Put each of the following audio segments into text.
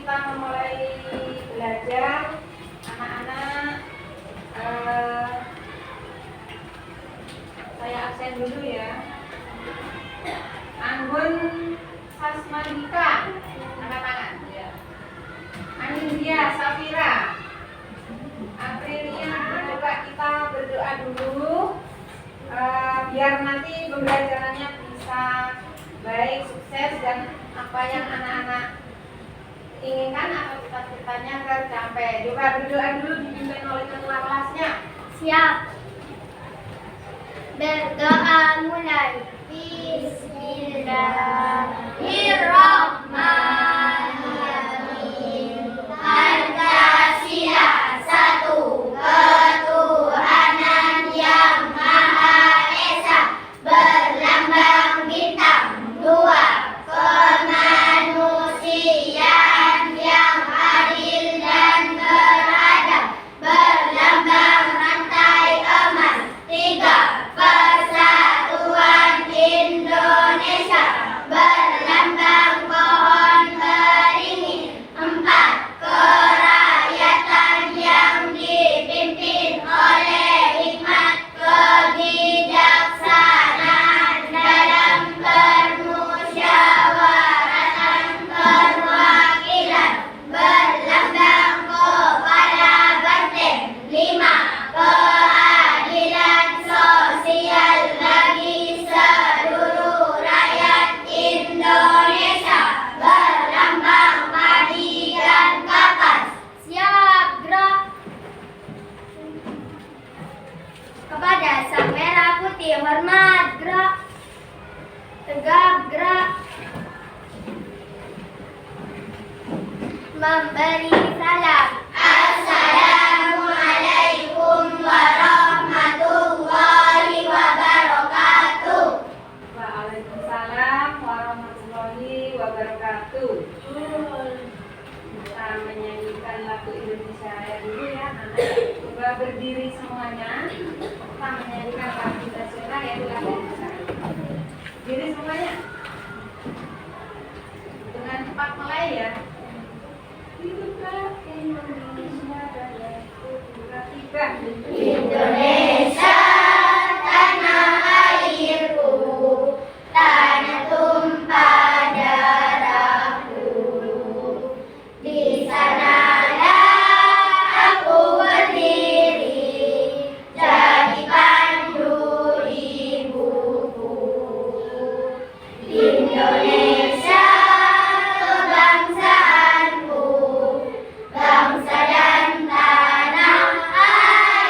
kita memulai belajar, anak-anak, saya absen dulu ya. Anggun Sasmandika, angkat tangan ya. Anindya Safira, Aprilia, coba kita berdoa dulu, biar nanti pembelajarannya bisa baik, sukses, dan apa yang anak-anak inginkan atau cita-citanya tercapai. Coba berdoa dulu, dipimpin oleh ketua kelasnya. Siap. Berdoa mulai. Bismillahirrahmanirrahim. Pancasila satu, ketuhanan yang Maha Esa, berlambang bintang. Dua, kemanusiaan yang adil dan beradab, berlambang rantai emas. Tiga, persatuan Indonesia, berlambang pohon beringin. Empat, kerakyatan yang dipimpin oleh hikmat kebijaksanaan dalam permusyawaratan perwakilan, berlambang kepala banteng. Lima, keadilan sosial bagi seluruh rakyat Indonesia, berlambang padi dan kapas. Siap, gerak. Kepada Sang Merah Putih hormat, gerak. Tegap, gerak. Memberi salam. Assalamualaikum warahmatullahi wabarakatuh. Waalaikumsalam warahmatullahi wabarakatuh. Kita menyanyikan lagu Indonesia Raya dulu ya, anak. Coba berdiri semuanya. Kita menyanyikan lagu nasional ya, lagu Indonesia Raya. Berdiri semuanya. Dengan cepat mulai ya. Hiduplah Indonesia Raya. Tiga. Indonesia tanah airku, tanah tumpah darahku. Di sanalah aku berdiri, jadi pandu ibuku. Indonesia kebangsaanku, bangsa dan tanah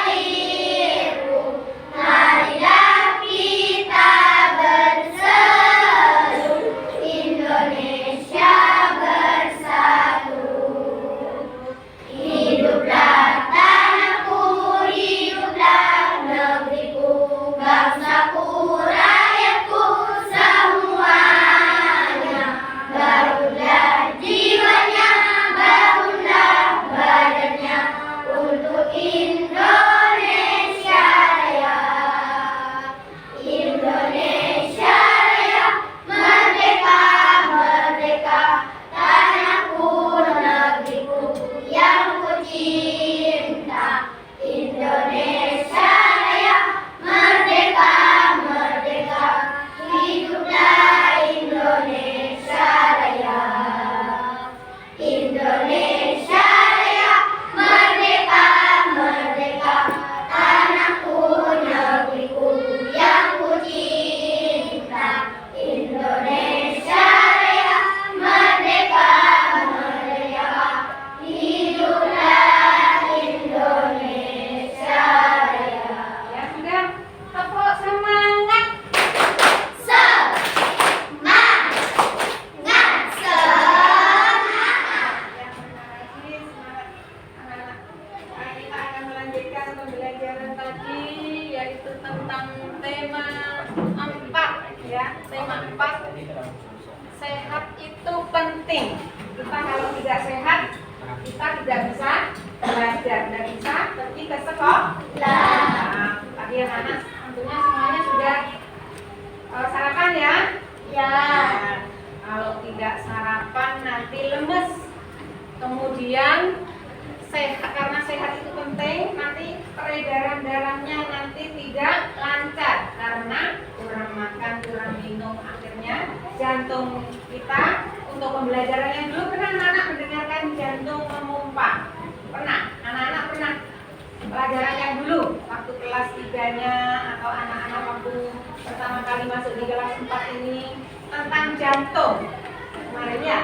airku. Marilah kita berseru, Indonesia bersatu. Hiduplah tanahku, hiduplah negeriku, bangsaku, rakyatku semuanya. Bangunlah jiwanya, bangunlah badannya untuk Indonesia Raya. Indonesia Raya, merdeka, merdeka, tanahku, negeriku yang ku cinta. Indonesia Raya, merdeka, merdeka, hiduplah Indonesia Raya. Indonesia Raya, merdeka, merdeka, tanahku, negeriku yang ku cinta. Indonesia Raya, merdeka, merdeka, hiduplah Indonesia Raya. Ya sudah, tepuk semangat. Semangat, semangat. Ya, terima kasih, semangat anak-anak. Kita akan melanjutkan pembelajaran tadi, yaitu tentang tema 4 ya. Tema 4, sehat itu penting. Kita kalau tidak sehat, kita tidak bisa belajar, tidak bisa pergi ke sekolah. Nah, tadi anak-anak tentunya semuanya sudah sarapan ya. Ya. Nah, kalau tidak sarapan nanti lemes. Kemudian sehat, karena sehat itu penting, nanti peredaran darahnya nanti tidak lancar karena kurang makan, kurang minum, akhirnya jantung kita untuk pembelajaran yang dulu pernah anak mendengarkan jantung memompa, pernah anak-anak pernah pelajaran yang dulu waktu kelas 3-nya atau anak-anak waktu pertama kali masuk di kelas 4 ini tentang jantung kemarin ya.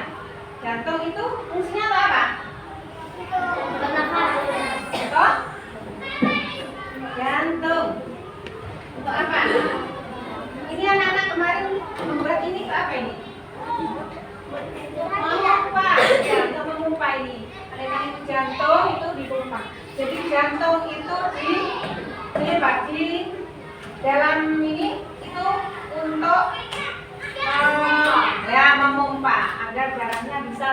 Jantung itu fungsinya apa? Untuk jantung. Untuk apa? Ini anak-anak kemarin membuat ini ke apa ini? Memompa. Jantung memompa ini. Ada yang jantung itu dipompa. Jadi jantung itu di dalam ini itu untuk ya memompa agar darahnya bisa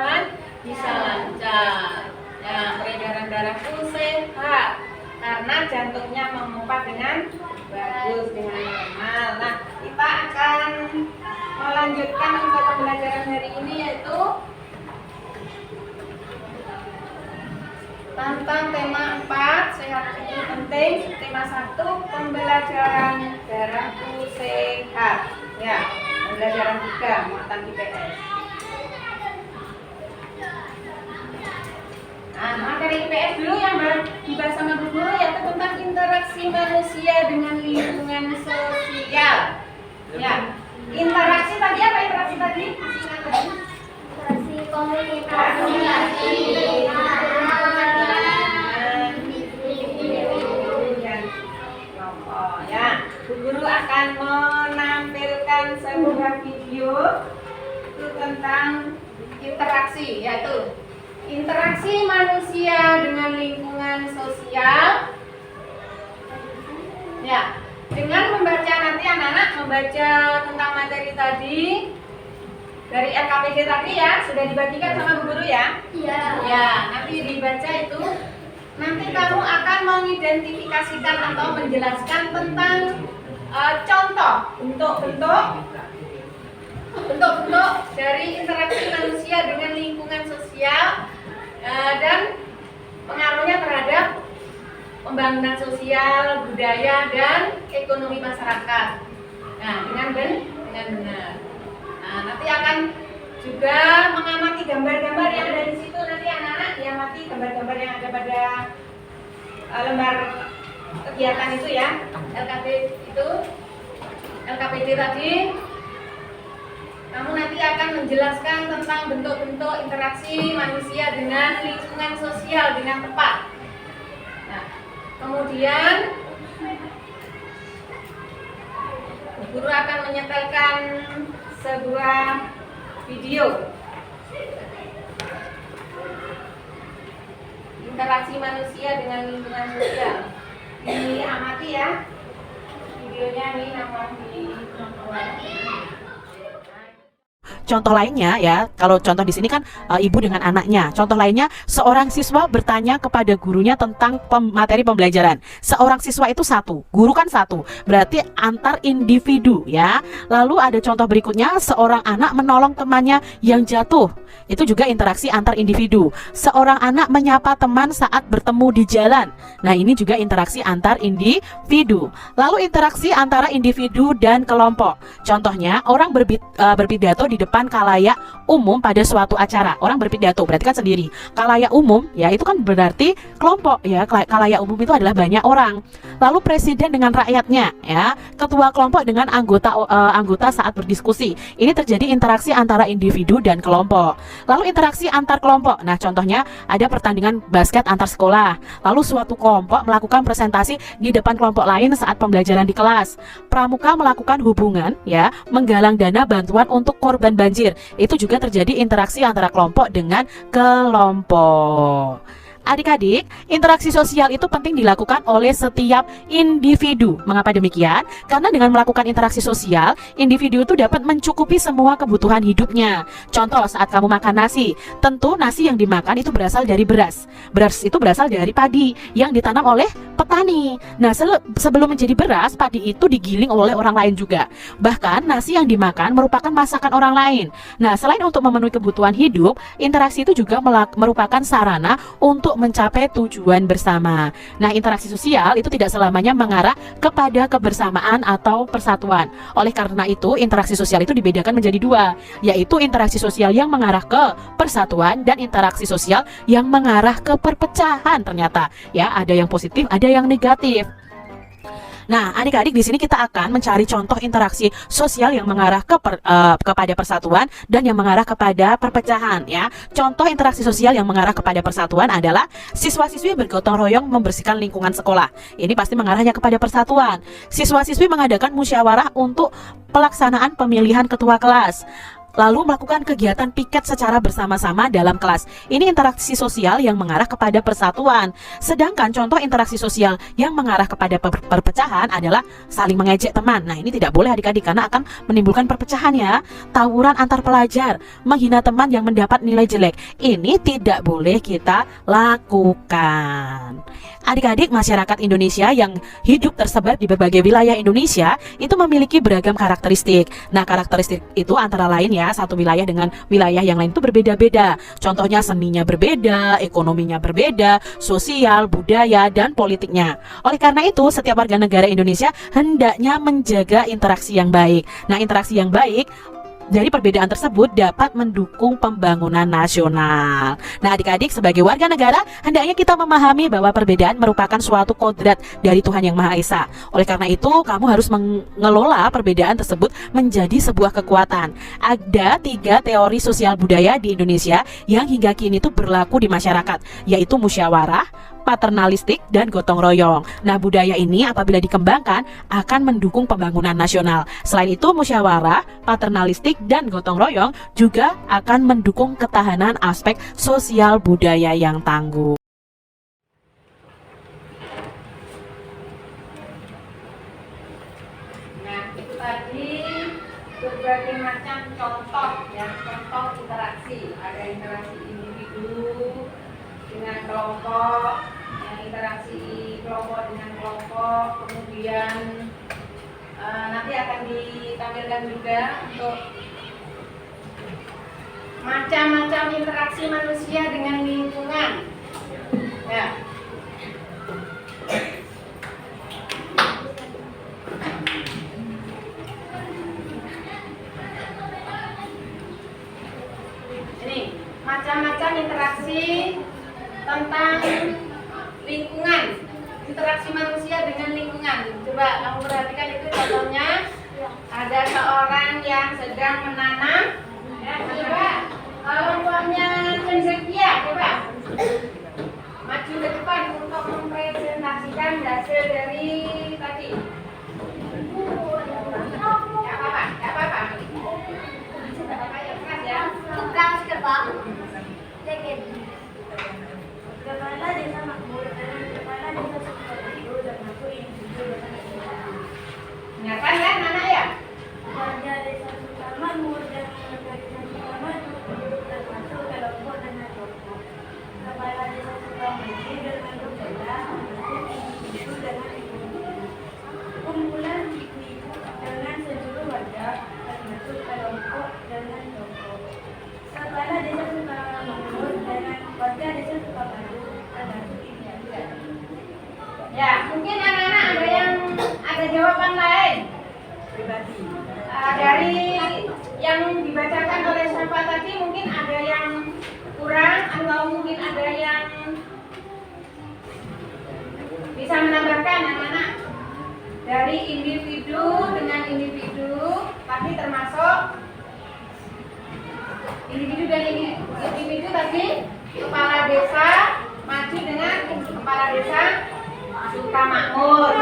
lancar. Ya, peredaran darahku sehat karena jantungnya memompa dengan bagus, dengan normal. Nah, kita akan melanjutkan untuk pembelajaran hari ini yaitu tentang tema 4, sehat itu penting. Tema 1, pembelajaran darahku sehat. Ya, pembelajaran 3, muatan IPS. Nah, materi IPS dulu yang dibahas sama Bu Guru yaitu tentang interaksi manusia dengan lingkungan sosial. Ya, interaksi tadi apa interaksi tadi? Masih ingat tadi? Interaksi komunikasi. Ya, Bu Guru akan menampilkan sebuah video itu tentang interaksi, yaitu interaksi manusia dengan lingkungan sosial. Ya, dengan membaca nanti anak-anak membaca tentang materi tadi dari LKPD tadi ya, sudah dibagikan sama Bu Guru ya? Iya. Ya, nanti dibaca itu. Nanti kamu akan mengidentifikasikan atau menjelaskan tentang contoh bentuk-bentuk dari interaksi manusia dengan lingkungan sosial dan pengaruhnya terhadap pembangunan sosial, budaya, dan ekonomi masyarakat. Nah, dengan benar. Nah, nanti akan juga mengamati gambar-gambar yang ada di situ. Nanti anak-anak diamati gambar-gambar yang ada pada lembar kegiatan itu ya, LKPD tadi. Kamu nanti akan menjelaskan tentang bentuk-bentuk interaksi manusia dengan lingkungan sosial dengan tepat. Nah, kemudian guru akan menyetelkan sebuah video interaksi manusia dengan lingkungan sosial. Diamati ya videonya nih, nomor di Contoh lainnya ya, kalau contoh di sini kan ibu dengan anaknya. Contoh lainnya, seorang siswa bertanya kepada gurunya tentang materi pembelajaran. Seorang siswa itu satu, guru kan satu, berarti antar individu ya. Lalu ada contoh berikutnya, seorang anak menolong temannya yang jatuh. Itu juga interaksi antar individu. Seorang anak menyapa teman saat bertemu di jalan. Nah, ini juga interaksi antar individu. Lalu interaksi antara individu dan kelompok. Contohnya, orang berpidato di depan khalayak umum pada suatu acara. Orang berpidato berarti kan sendiri. Khalayak umum ya itu kan berarti kelompok ya. Khalayak umum itu adalah banyak orang. Lalu presiden dengan rakyatnya ya. Ketua kelompok dengan anggota saat berdiskusi. Ini terjadi interaksi antara individu dan kelompok. Lalu interaksi antar kelompok. Nah, contohnya ada pertandingan basket antar sekolah. Lalu suatu kelompok melakukan presentasi di depan kelompok lain saat pembelajaran di kelas. Pramuka melakukan hubungan ya, menggalang dana bantuan untuk korban banjir. Itu juga terjadi interaksi antara kelompok dengan kelompok. Adik-adik, interaksi sosial itu penting dilakukan oleh setiap individu. Mengapa demikian? Karena dengan melakukan interaksi sosial, individu itu dapat mencukupi semua kebutuhan hidupnya. Contoh, saat kamu makan nasi, tentu nasi yang dimakan itu berasal dari beras. Beras itu berasal dari padi yang ditanam oleh petani. Nah, sebelum menjadi beras, padi itu digiling oleh orang lain juga. Bahkan nasi yang dimakan merupakan masakan orang lain. Nah, selain untuk memenuhi kebutuhan hidup, interaksi itu juga merupakan sarana untuk mencapai tujuan bersama. Nah, interaksi sosial itu tidak selamanya mengarah kepada kebersamaan atau persatuan. Oleh karena itu, interaksi sosial itu dibedakan menjadi dua, yaitu interaksi sosial yang mengarah ke persatuan dan interaksi sosial yang mengarah ke perpecahan. Ternyata ya, ada yang positif, ada yang negatif. Nah, adik-adik, di sini kita akan mencari contoh interaksi sosial yang mengarah kepada persatuan dan yang mengarah kepada perpecahan ya. Contoh interaksi sosial yang mengarah kepada persatuan adalah siswa-siswi bergotong royong membersihkan lingkungan sekolah. Ini pasti mengarahnya kepada persatuan. Siswa-siswi mengadakan musyawarah untuk pelaksanaan pemilihan ketua kelas, lalu melakukan kegiatan piket secara bersama-sama dalam kelas. Ini interaksi sosial yang mengarah kepada persatuan. Sedangkan contoh interaksi sosial yang mengarah kepada perpecahan adalah saling mengejek teman. Nah, ini tidak boleh adik-adik karena akan menimbulkan perpecahan ya. Tawuran antar pelajar, menghina teman yang mendapat nilai jelek. Ini tidak boleh kita lakukan. Adik-adik, masyarakat Indonesia yang hidup tersebar di berbagai wilayah Indonesia itu memiliki beragam karakteristik. Nah, karakteristik itu antara lain ya, satu wilayah dengan wilayah yang lain itu berbeda-beda. Contohnya seninya berbeda, ekonominya berbeda, sosial, budaya, dan politiknya. Oleh karena itu, setiap warga negara Indonesia hendaknya menjaga interaksi yang baik. Nah, interaksi yang baik dari perbedaan tersebut dapat mendukung pembangunan nasional. Nah, adik-adik, sebagai warga negara, hendaknya kita memahami bahwa perbedaan merupakan suatu kodrat dari Tuhan Yang Maha Esa. Oleh karena itu, kamu harus mengelola perbedaan tersebut menjadi sebuah kekuatan. Ada 3 teori sosial budaya di Indonesia yang hingga kini itu berlaku di masyarakat, yaitu musyawarah, paternalistik, dan gotong royong. Nah, budaya ini apabila dikembangkan akan mendukung pembangunan nasional. Selain itu, musyawarah, paternalistik, dan gotong royong juga akan mendukung ketahanan aspek sosial budaya yang tangguh. Nah, itu tadi berbagai macam contoh ya, contoh interaksi. Ada interaksi individu dengan kelompok, yang interaksi kelompok dengan kelompok, kemudian nanti akan ditampilkan juga untuk macam-macam interaksi manusia dengan lingkungan ya. Ini macam-macam interaksi tentang lingkungan, interaksi manusia dengan lingkungan. Coba kamu perhatikan itu contohnya. Ada seorang yang sedang menanam ya, coba kelompoknya cendekia, coba maju ke depan untuk mempresentasikan hasil dari tadi. Ya apa-apa, ya apa-apa. Ya keras ya. Tukang tebak. Jaket. Kepala Desa Makmur dan Kepala Desa Sukoharjo dan aku individu dengan individu. Dengarkan ya anak ya. Warga Desa Sukoharjo dan warga Desa Sukoharjo termasuk kelompok dengan kelompok. Kepala Desa Sukoharjo dengan budaya termasuk individu dengan individu. Kumpulan ibu-ibu dengan seluruh warga termasuk kelompok dengan kelompok. Kepala Desa Sukoharjo dengan warga Desa Sukoharjo termasuk individu. Ya, mungkin anak-anak ada jawaban lain Pribadi. dari yang dibacakan oleh Syafa tadi, mungkin ada yang kurang atau mungkin ada yang bisa menambahkan anak-anak dari individu dengan individu, tapi termasuk individu dan individu tadi kepala desa maju dengan kepala desa suka makmur